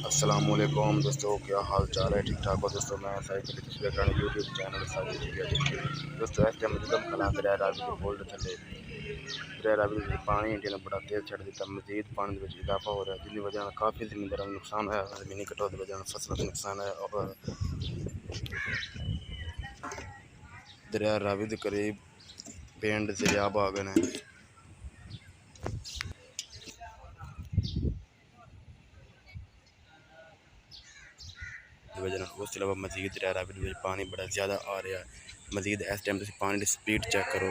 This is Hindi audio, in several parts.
अस्सलामुअलैकुम दोस्तों, क्या हाल चाल है? ठीक ठाक हो दोस्तों। मैं साइकिल तस्वीर करने यूट्यूब चैनल साइकिल दोस्तों इस टाइम मौजूदा खला दरिया रावी के पुल थले दरिया रावी पानी इंडिया ने बड़ा तेज छड़ दिता। मजीद पानी में इजाफा हो रहा है जिसकी वजह काफ़ी जमींदारों को नुकसान है। जमीनी कटाव की वजह फसलों का नुकसान है और दरिया रावी के करीब पिंड दरियाब आ गए हैं। उस अलावा मजीद दरिया रावी में पानी बड़ा ज़्यादा आ रहा है। मजीद इस टाइम पानी की स्पीड चेक करो,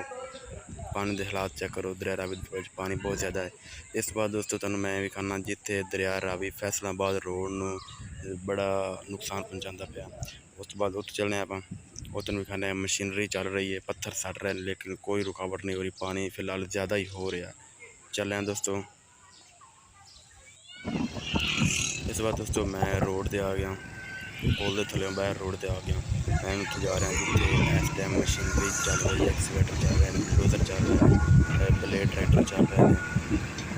पानी के हालात चेक करो। दरिया रावी पानी बहुत ज़्यादा है। इस बार दोस्तों तुहानूं मैं विखाना जिथे दरिया रावी फैसलाबाद रोड नूं बड़ा नुकसान पहुँचाता पाया। उस तो बाद उत्थे चलने आप तुहानूं विखाने मशीनरी चल रही है, पत्थर सट रहे हैं लेकिन कोई रुकावट नहीं हो रही। पानी फिलहाल ज़्यादा ही हो रहा है। चल रहे हैं दोस्तों। इस बार दोस्तों मैं रोड पर आ गया, पुल के थल्ले बाहर रोड पर आ गया। मैं उत्थे जा रहा जिथे इस टाइम मशीनरी चल रही है, एक्सीवेटर चल रहे हैं, बुलडोजर चल रहा है, ब्लेड ट्रैक्टर चल रहे हैं,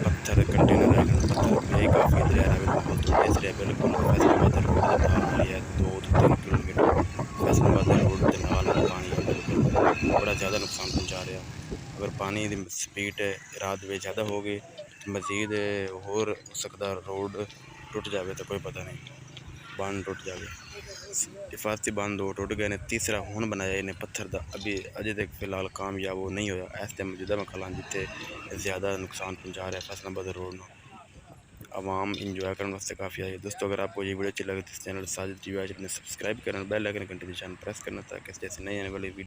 पत्थर कंटेनर है, पत्थर पे काफ़ी दरिया रावी बहुत तेज रहा। बिल्कुल फैसलाबाद रोड के नाल ही है, 2 to 3 किलोमीटर फैसलाबाद रोड के नाल पानी है। बिल्कुल बड़ा ज़्यादा नुकसान पहुँचा रहा। अगर पानी की स्पीड रात में ज़्यादा हो गई तो मजीद होर हो सकता रोड टुट जाए तो कोई पता नहीं, बांध टुट जाए। हिफाजती बांध 2 टुट गए ने, तीसरा हुण बनाया इन्हें पत्थर का, अभी अजे तक फिलहाल कामयाब वो नहीं होया। इस टाइम मौजूदा मैं खला जिथे ज़्यादा नुकसान पहुँचा रहा है फैसलाबाद रोड में। आवाम इंजॉय करने वास्ते काफ़ी आई है। दोस्तों अगर आपको ये वीडियो अच्छी लगे तो इस चैनल साजिद टीवी अपने सब्सक्राइब करना, बेल आइकन घंटे निशान प्रेस करना ताकि जैसे नई आने वाली वीडियो